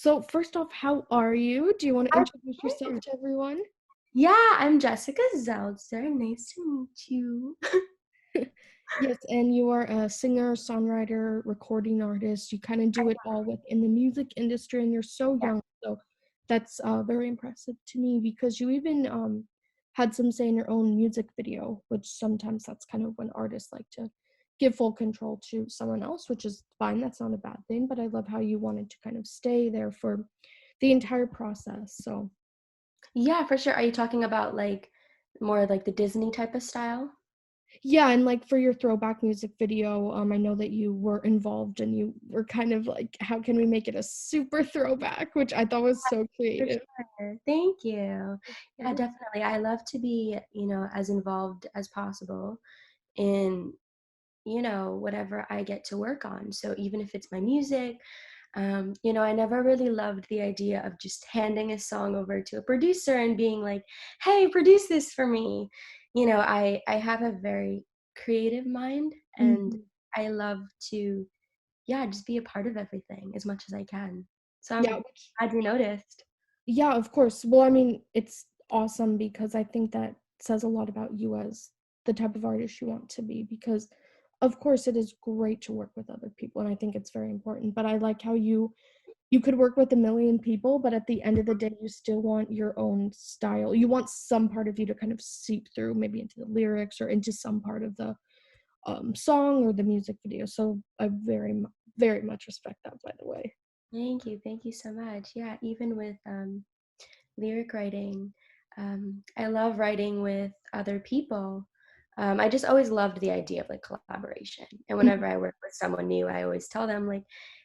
So first off, how are you? Do you want to I'm introduce yourself fine. to everyone? Yeah, I'm Jessica Zeltzer. Nice to meet you. Yes, and you are a singer, songwriter, recording artist. You kind of do it all within the music industry, and you're so Yeah. young. So that's very impressive to me because you even had some say in your own music video, which sometimes that's kind of when artists like to give full control to someone else, which is fine. That's not a bad thing. But I love how you wanted to kind of stay there for the entire process. So. Yeah, for sure. Are you talking about more like the Disney type of style? Yeah, and, like, for your throwback music video, I know that you were involved and you were kind of like, "How can we make it a super throwback?" Which I thought was so For creative. sure. Thank you. Yeah, Mhm. definitely. I love to be, as involved as possible in, whatever I get to work on. So even if it's my music, I never really loved the idea of just handing a song over to a producer and being like, "Hey, produce this for me." I have a very creative mind, and Mhm. I love to, yeah, just be a part of everything as much as I can. So Yeah, I'm glad you noticed. yeah, of course. Well, I mean, it's awesome because I think that says a lot about you as the type of artist you want to be because, of course, it is great to work with other people, and I think it's very important, but I like how you could work with a million people, but at the end of the day, you still want your own style. You want some part of you to kind of seep through maybe into the lyrics or into some part of the, song or the music video, so I very much respect that, by the way. Thank you. Thank you so much. Yeah, even with lyric writing, I love writing with other people. I just always loved the idea of like collaboration. And Mhm. whenever I work with someone new, I always tell them like,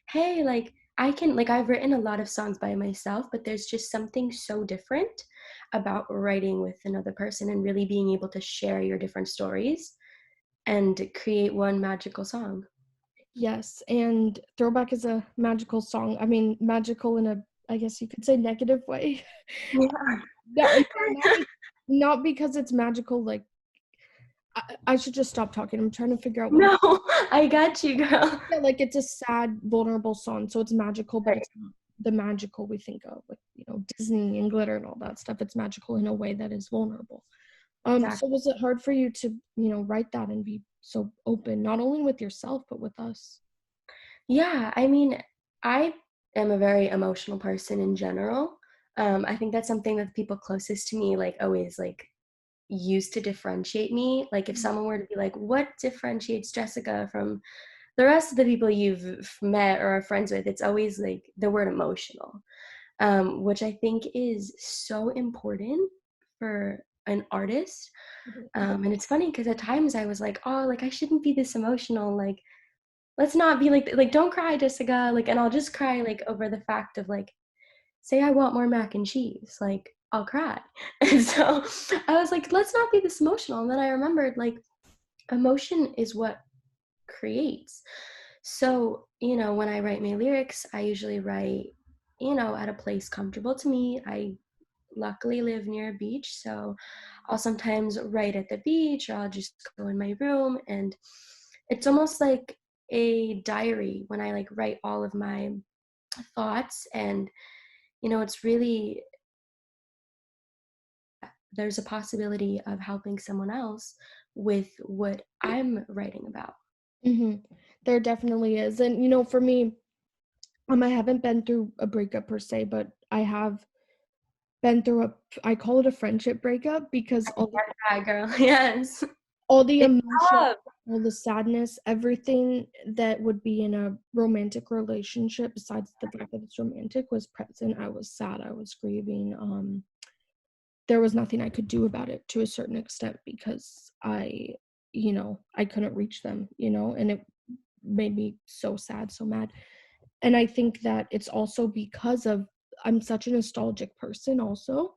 "Hey, like I can like I've written a lot of songs by myself, but there's just something so different about writing with another person and really being able to share your different stories and create one magical song." Yes, and Throwback is a magical song. I mean, magical in a, I guess you could say, negative way. Yeah. Not because it's magical, like I should just stop talking. I'm trying to figure out what I'm. No, I got you, girl. Yeah, like, it's a sad, vulnerable song, so it's magical, but Right. it's not the magical we think of with, Disney and glitter and all that stuff. It's magical in a way that is vulnerable. So Exactly. was it hard for you to, write that and be so open, not only with yourself, but with us? Yeah, I mean, I am a very emotional person in general. I think that's something that the people closest to me like always like use to differentiate me. Like if Mhm. someone were to be like, "What differentiates Jessica from the rest of the people you've met or are friends with?" It's always like the word emotional, which I think is so important for an artist. Mhm. And it's funny because at times I was like, "Oh, like I shouldn't be this emotional. Like let's not be like, don't cry, Jessica." Like, and I'll just cry like over the fact of like, say I want more mac and cheese, like I'll cry. And so I was like, let's not be this emotional. And then I remembered like emotion is what creates. So, when I write my lyrics, I usually write, at a place comfortable to me. I luckily live near a beach, so I'll sometimes write at the beach or I'll just go in my room, and it's almost like a diary when I like write all of my thoughts. And it's really, there's a possibility of helping someone else with what I'm writing about. Mhm. There definitely is, and, for me, I haven't been through a breakup per se, but I have been through I call it a friendship breakup because Get that, girl. Yes. all the It's emotion, tough. all the sadness, everything that would be in a romantic relationship besides the fact that it's romantic was present. I was sad, I was grieving, there was nothing I could do about it to a certain extent because I couldn't reach them, and it made me so sad, so mad. And I think that it's also because of I'm such a nostalgic person also,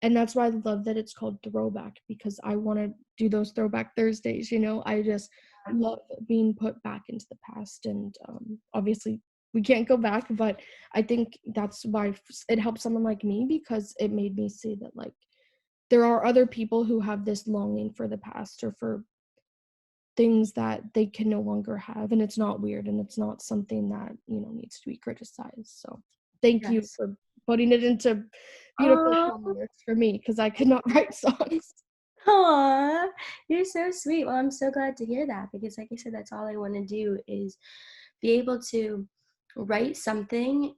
and that's why I love that it's called Throwback because I wanna do those Throwback Thursdays, I just love being put back into the past and, obviously, we can't go back, but I think that's why it helps someone like me because it made me see that, like, there are other people who have this longing for the past or for things that they can no longer have, and it's not weird, and it's not something that, needs to be criticized, so thank you Yes. for putting it into beautiful song Oh, lyrics for me because I could not write songs. aw, you're so sweet. Well, I'm so glad to hear that because, like I said, that's all I want to do is be able to write something,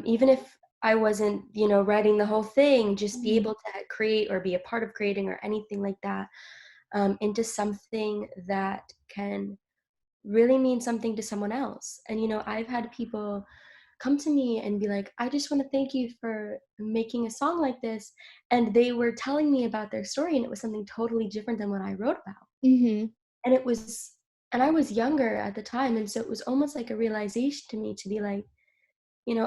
even if I wasn't, writing the whole thing, just be Mhm. able to create or be a part of creating or anything like that, into something that can really mean something to someone else. And, I've had people come to me and be like, I just want to thank you for making a song like this. And they were telling me about their story, and it was something totally different than what I wrote about. Mhm. And and I was younger at the time. And so it was almost like a realization to me to be like,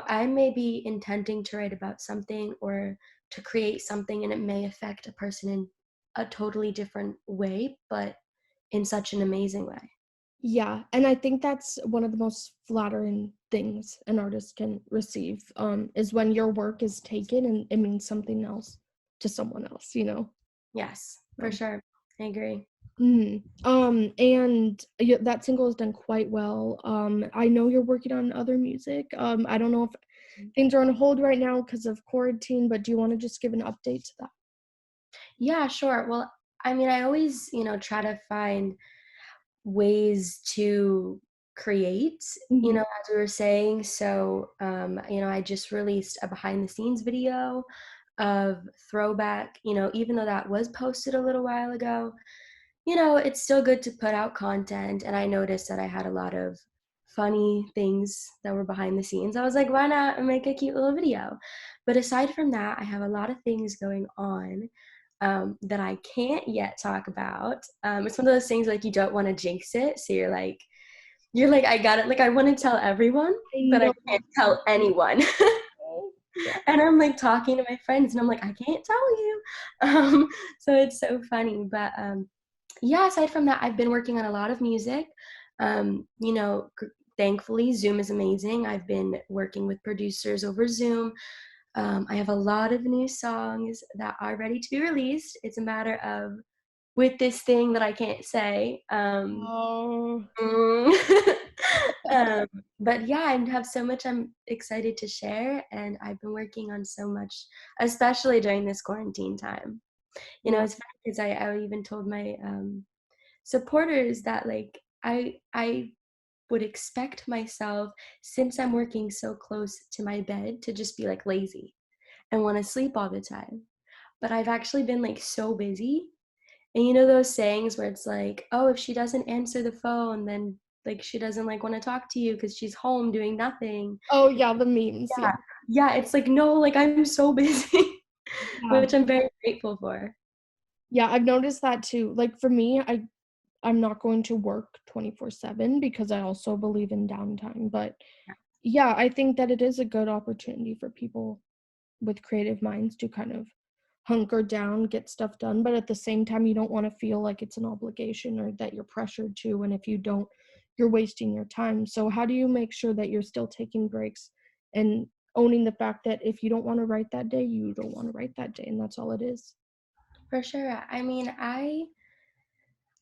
I may be intending to write about something or to create something, and it may affect a person in a totally different way, but in such an amazing way. Yeah, and I think that's one of the most flattering things an artist can receive, is when your work is taken and it means something else to someone else, you know? Yes, for So sure. I agree. mhm. And yeah, that single has done quite well. I know you're working on other music. I don't know if things are on hold right now because of quarantine, but do you wanna just give an update to that? Yeah, sure. Well, I mean, I always, try to find ways to create, Mhm. as we were saying. So, I just released a behind the scenes video of Throwback, even though that was posted a little while ago, it's still good to put out content. And I noticed that I had a lot of funny things that were behind the scenes. I was like, why not make a cute little video? But aside from that, I have a lot of things going on, that I can't yet talk about. It's one of those things like you don't want to jinx it. So you're like, I got it. Like I want to tell everyone, I but I know can't that tell feeling. anyone. Yeah. And I'm like talking to my friends and I'm like, I can't tell you. Um, so it's so funny. But yeah, aside from that, I've been working on a lot of music. Thankfully, Zoom is amazing. I've been working with producers over Zoom. I have a lot of new songs that are ready to be released. It's a matter of with this thing that I can't say. Oh. Mm. um, but yeah, I have so much I'm excited to share, and I've been working on so much, especially during this quarantine time. Yeah. It's funny because I even told my supporters that like I would expect myself, since I'm working so close to my bed, to just be like lazy and want to sleep all the time. But I've actually been like so busy. And those sayings where it's like, oh, if she doesn't answer the phone, then like she doesn't like want to talk to you because she's home doing nothing. Oh, yeah, the memes, yeah. Yeah. Yeah, it's like, no, like I'm so busy, Yeah. which I'm very grateful for. Yeah, I've noticed that too. Like, for me, I'm not going to work 24/7 because I also believe in downtime, but, yeah, I think that it is a good opportunity for people with creative minds to kind of hunker down, get stuff done, but at the same time, you don't wanna feel like it's an obligation or that you're pressured to, and if you don't, you're wasting your time. So how do you make sure that you're still taking breaks and owning the fact that if you don't wanna write that day, you don't wanna write that day, and that's all it is? For sure. I mean, I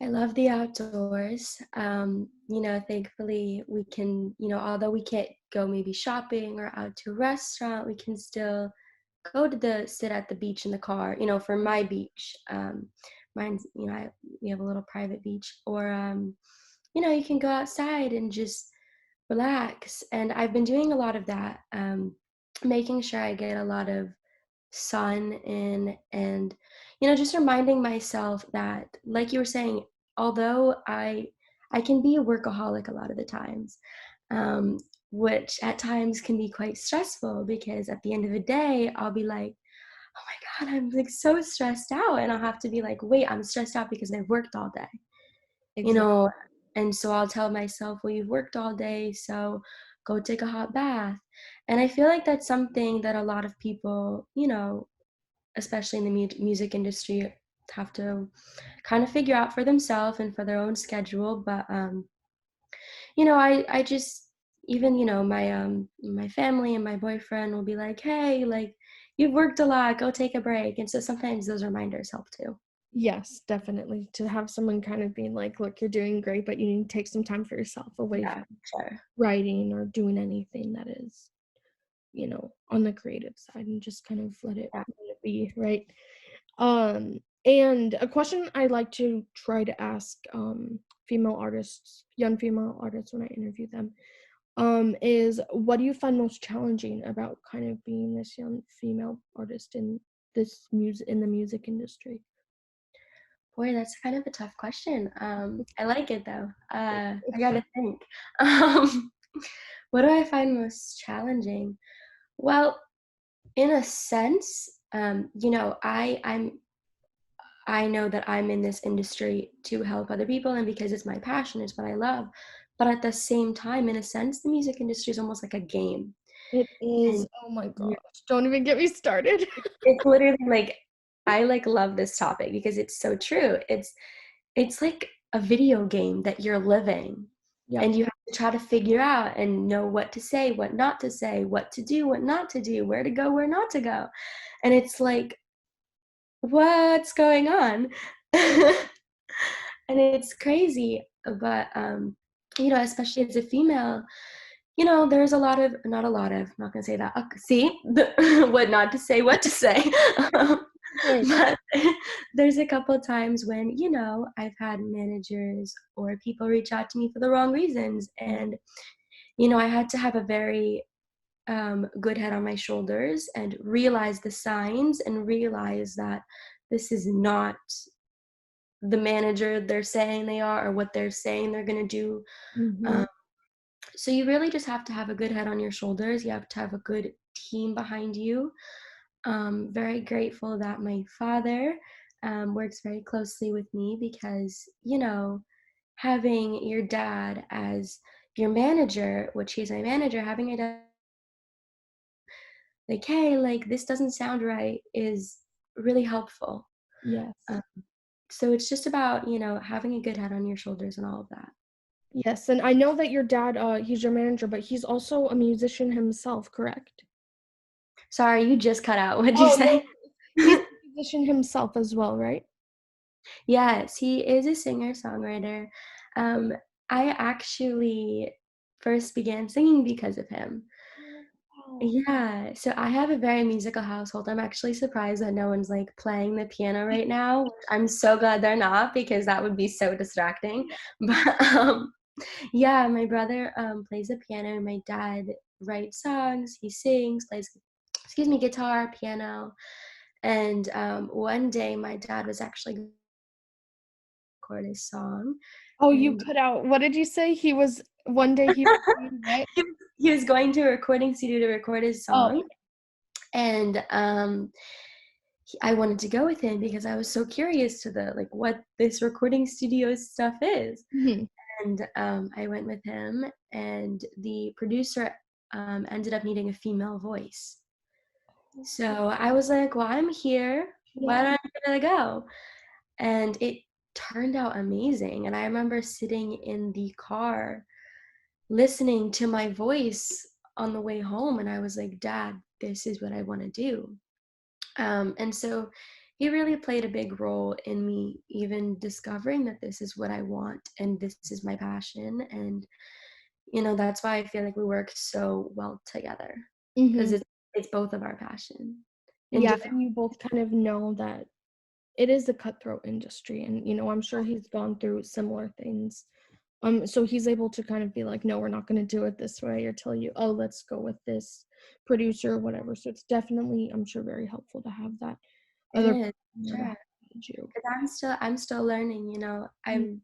love the outdoors. Thankfully we can, although we can't go maybe shopping or out to a restaurant, we can still go to the sit at the beach in the car, for my beach. Mine's, we have a little private beach, or you can go outside and just relax. And I've been doing a lot of that, making sure I get a lot of sun in, and just reminding myself that, like you were saying, although I can be a workaholic a lot of the times, um, which at times can be quite stressful because at the end of the day I'll be like, oh my god, I'm like so stressed out, and I'll have to be like, wait, I'm stressed out because I've worked all day, you Exactly. know and so I'll tell myself, well, you've worked all day, so go take a hot bath. And I feel like that's something that a lot of people, especially in the music industry, have to kind of figure out for themselves and for their own schedule. But I just, even, my family and my boyfriend will be like, hey, like you've worked a lot, go take a break. And so sometimes those reminders help too. Yes, definitely, to have someone kind of being like, "Look, you're doing great, but you need to take some time for yourself away Yeah, from sure. writing or doing anything that is." on the creative side and just kind of Yeah. let it be, right? And a question I like to try to ask female artists, young female artists when I interview them, is what do you find most challenging about kind of being this young female artist in the music industry? Boy, that's kind of a tough question. I like it though. I gotta think. Um, what do I find most challenging? Well, in a sense, I know that I'm in this industry to help other people and because it's my passion, it's what I love. But at the same time, in a sense, the music industry is almost like a game. It is. And Oh my yeah, gosh. Don't even get me started. it's literally like I like love this topic because it's so true. It's like a video game that you're living Yep. and you have to try to figure out and know what to say, what not to say, what to do, what not to do, where to go, where not to go. And it's like, what's going on? And it's crazy, but especially as a female, there's a lot of not a lot of, I'm not gonna say that. See, what not to say, what to say. Right. But there's a couple times when I've had managers or people reach out to me for the wrong reasons, and I had to have a very good head on my shoulders and realize the signs and realize that this is not the manager they're saying they are or what they're saying they're going to do. Mhm. Um, so you really just have to have a good head on your shoulders. You have to have a good team behind you. Very grateful that my father works very closely with me because, having your dad as your manager, which he's my manager, having your dad like, hey, like this doesn't sound right is really helpful. Yes. Um, so it's just about, having a good head on your shoulders and all of that. Yes, and I know that your dad, he's your manager, but he's also a musician himself, correct? Sorry, you just cut out. What'd you Oh, no say? worries. He's a musician himself as well, right? Yes, he is a singer-songwriter. Um, I actually first began singing because of him. Oh, wow. Yeah, so I have a very musical household. I'm actually surprised that no one's, like, playing the piano right now, which I'm so glad they're not because that would be so distracting. Yeah. But, yeah, my brother, plays the piano, my dad writes songs, he sings, plays excuse me, guitar, piano, and, one day my dad was actually gonna record his song, Oh, you and cut out. What did you say? One day he was doing what? he was going to a recording studio to record his Oh, song, and, I wanted to go with him because I was so curious to the like, what this recording studio stuff is, mhm. and, I went with him, and the producer, ended up needing a female voice. So I was like, "Well, I'm here. Why Yeah. don't I give it a go?" And it turned out amazing, and I remember sitting in the car listening to my voice on the way home, and I was like, "Dad, this is what I wanna do." And so he really played a big role in me even discovering that this is what I want and this is my passion. And, that's why I feel like we work so well together because Mhm. it's both of our passion in Yeah, different. and you both kind of know that it is a cutthroat industry, and, I'm sure he's gone through similar things. So he's able to kind of be like, "No, we're not gonna do it this way," or tell you, "Oh, let's go with this producer," or whatever. So it's definitely, I'm sure, very helpful to have that It other is, person there sure. behind you. 'Cause I'm still learning, Mm,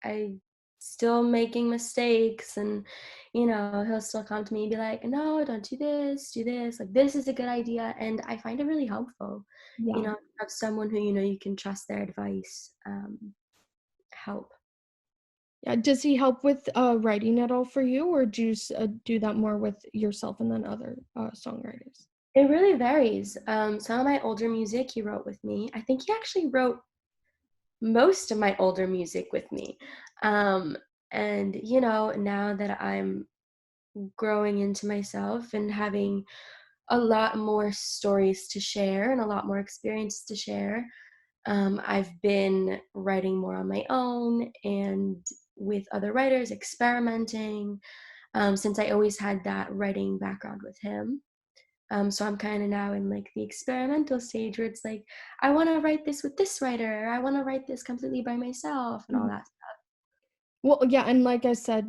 I still making mistakes and he'll still come to me and be like, no, don't do this, like this is a good idea. And I find it really helpful, yeah. to have someone who you can trust their advice, help. Yeah, does he help with, writing at all for you, or do you do that more with yourself and then other, songwriters? It really varies. Some of my older music he wrote with me. I think he actually wrote most of my older music with me. Um, and now that I'm growing into myself and having a lot more stories to share and a lot more experience to share. I've been writing more on my own and with other writers, experimenting. since I always had that writing background with him. So I'm kind of now in like the experimental stage where it's like, I want to write this with this writer. I want to write this completely by myself and all Mhm. that. Well, yeah, and like I said,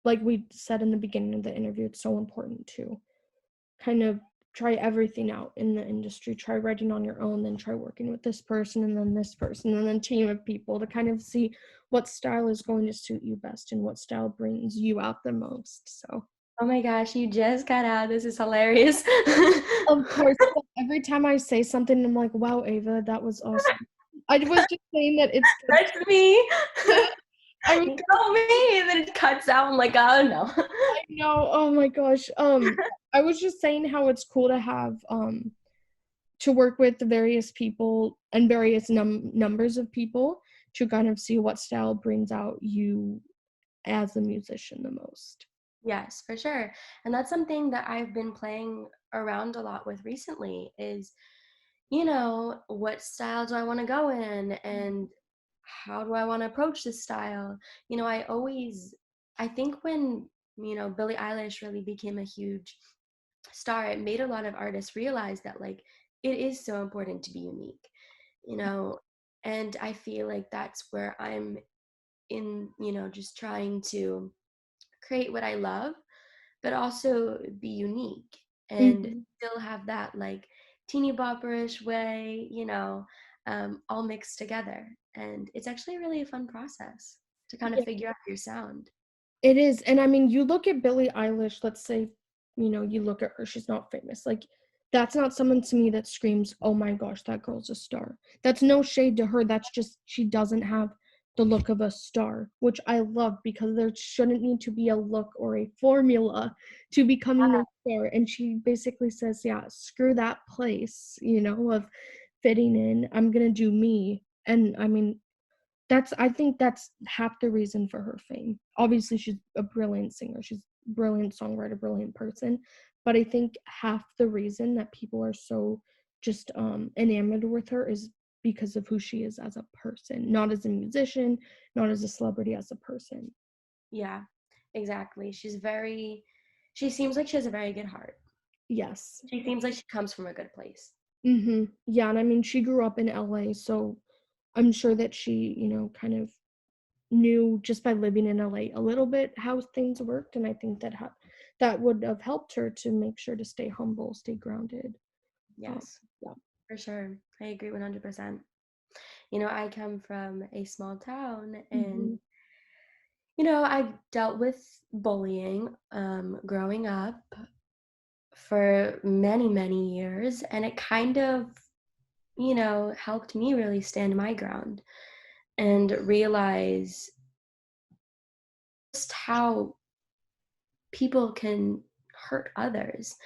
like we said in the beginning of the interview, it's so important to kind of try everything out in the industry. Try writing on your own, then try working with this person and then this person and then team of people to kind of see what style is going to suit you best and what style brings you out the most. So, Oh my gosh, you just got out. This is hilarious. of course, every time I say something, I'm like, wow, Ava, that was awesome. I was just saying that it's good. That's me. Yeah, I was You know me. And then it cuts out. I'm like, oh no. I know. Oh my gosh. I was just saying how it's cool to have to work with the various people and various numbers of people to kind of see what style brings out you as a musician the most. Yes, for sure. And that's something that I've been playing around a lot with recently is, what style do I want to go in and how do I want to approach this style? I think when, Billie Eilish really became a huge star, it made a lot of artists realize that like it is so important to be unique, you know, and I feel like that's where I'm in, just trying to create what I love but also be unique and Mhm. still have that like teeny bopperish way, all mixed together. And it's actually really a fun process to kind of figure out your sound. It is, and I mean, you look at Billie Eilish, let's say, you look at her, she's not famous. Like, that's not someone to me that screams, "Oh my gosh, that girl's a star." That's no shade to her, that's just she doesn't have the look of a star, which I love because there shouldn't need to be a look or a formula to becoming a star. And she basically says, "Yeah, screw that place, of fitting in. I'm gonna do me." And I mean, I think that's half the reason for her fame. Obviously, she's a brilliant singer, she's a brilliant songwriter, brilliant person, but I think half the reason that people are so just, enamored with her is because of who she is as a person, not as a musician, not as a celebrity, as a person. Yeah, exactly. She seems like she has a very good heart. Yes. She seems like she comes from a good place. Mhm. Yeah, and I mean, she grew up in LA, so I'm sure that she, kind of knew just by living in LA a little bit how things worked, and I think that would have helped her to make sure to stay humble, stay grounded. Um, Yes, yeah. for sure. I agree 100%. I come from a small town and Mhm. I've dealt with bullying growing up for many, many years, and it kind of, helped me really stand my ground and realize just how people can hurt others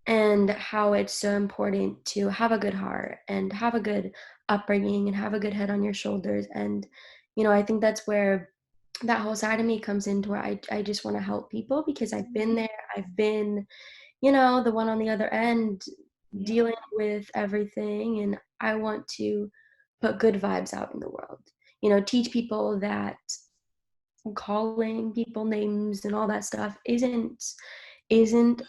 and how it's so important to have a good heart and have a good upbringing and have a good head on your shoulders. And, I think that's where that whole side of me comes into where I just want to help people because I've been there. I've been, the one on the other end Yeah. dealing with everything. And I want to put good vibes out in the world, teach people that calling people names and all that stuff isn't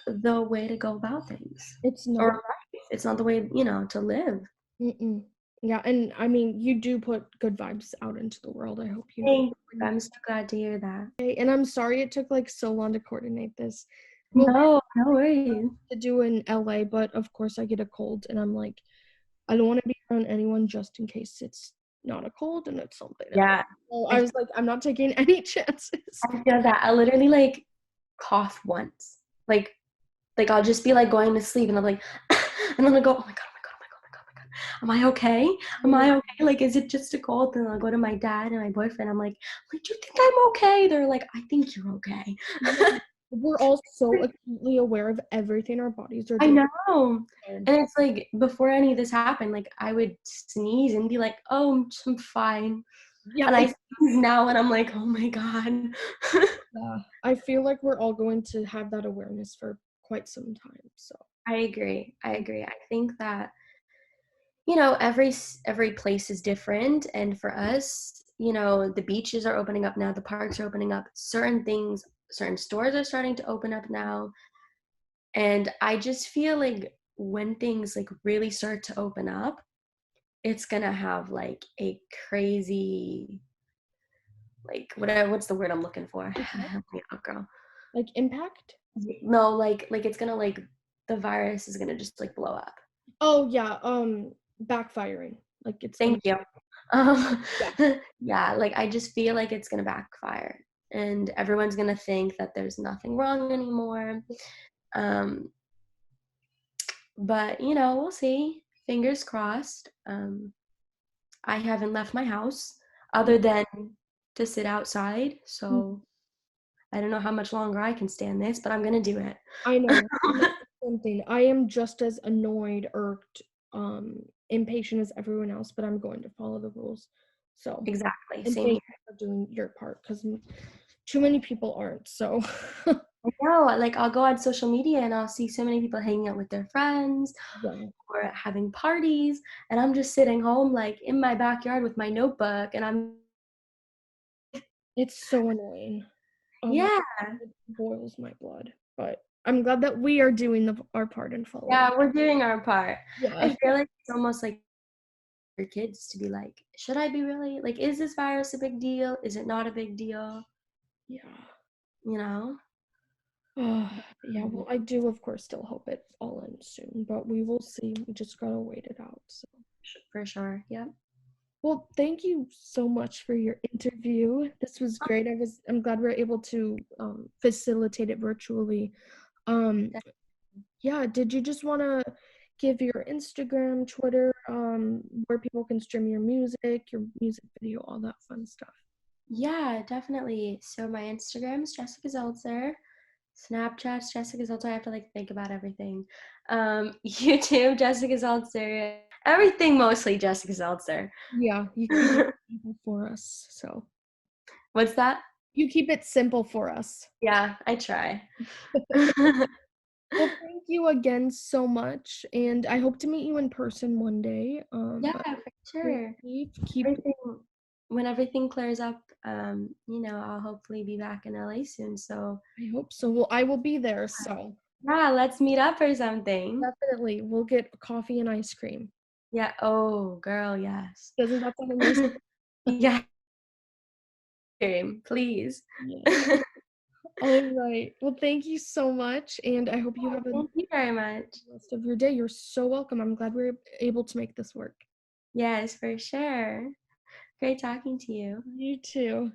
the way to go about things It's or not. life. It's not the way, to live. Mm-mm. Yeah, and I mean, you do put good vibes out into the world. I hope you know Thank that. you. I'm so glad to hear that. Okay, and I'm sorry it took like so long to coordinate this. We'll be No, no worries. to do in LA, but of course I get a cold, and I'm like, I don't want to be around anyone just in case it's not a cold and it's something else. Yeah, So I I was like, I'm not taking any chances. I feel that. I literally like cough once. Like I'll just be like going to sleep and I'm like and then I go, oh my god, oh my god, oh my god, oh my god, oh my god. Am I okay? Am I okay? Like, is it just a cold? And I'll go to my dad and my boyfriend. I'm like, do you think I'm okay? They're like, I think you're okay. Yeah. We're all so acutely aware of everything our bodies are I doing. know. And it's like before any of this happened, like I would sneeze and be like, oh, I'm fine. Yeah, And I sneeze now and I'm like, oh my God. yeah. I feel like we're all going to have that awareness for quite some time. So I agree. I agree. I think that, every place is different. And for us, the beaches are opening up now, the parks are opening up. Certain things certain stores are starting to open up now, and I just feel like when things, like, really start to open up, it's gonna have, like, a crazy, like, what's the word I'm looking for? Help me out, girl. Like impact? No, like, it's gonna, like, the virus is gonna just, like, blow up. Oh yeah, backfiring. Like it's Thank gonna you. Um, yeah. yeah, like, I just feel like it's gonna backfire, and everyone's gonna think that there's nothing wrong anymore, um, but, we'll see. Fingers crossed. I haven't left my house Yeah. other than to sit outside, Mm, so I don't know how much longer I can stand this, but I'm gonna do it. I know. And that's something. I am just as annoyed, irked, impatient as everyone else, but I'm going to follow the rules. So, Exactly, and same thank here. you for doing your part because too many people aren't. So, I know, like, I'll go on social media and I'll see so many people hanging out with their friends yeah, or having parties, and I'm just sitting home, like, in my backyard with my notebook, and I'm it's so annoying. Oh my, yeah, it boils my blood. But I'm glad that we are doing our part and following. yeah, we're doing our part. I Yeah, feel like it's almost like for kids to be like, "Should I be really like, is this virus a big deal? Is it not a big deal?" yeah. You know? Yeah, Mhm. well, I do, of course, still hope it all ends soon, but we will see. We just gotta wait it out. So, For sure, yep. well, thank you so much for your interview. This was great. I'm glad we are able to facilitate it virtually. Um, yeah, did you just want to give your Instagram, Twitter, where people can stream your music video, all that fun stuff? Yeah, definitely. So my Instagram is Jessica Zeltzer. Snapchat's Jessica Zeltzer. I have to like think about everything. YouTube, Jessica Zeltzer. Everything mostly Jessica Zeltzer. Yeah, you keep it simple for us. So What's that? you keep it simple for us. Yeah, I try. Well, thank you again so much, and I hope to meet you in person one day. Yeah, But for stay sure. safe, keep Everything when everything clears up, I'll hopefully be back in LA soon. So I hope so. Well, I will be there, so yeah, let's meet up or something. definitely we'll get coffee and ice cream. Yeah. Oh, girl, yes. Doesn't that sound amazing? Yeah, please. Yes. All right. Well, thank you so much, and I hope you have a Thank you very much. rest of your day. You're so welcome. I'm glad we were able to make this work. Yes, for sure. Great talking to you. You too.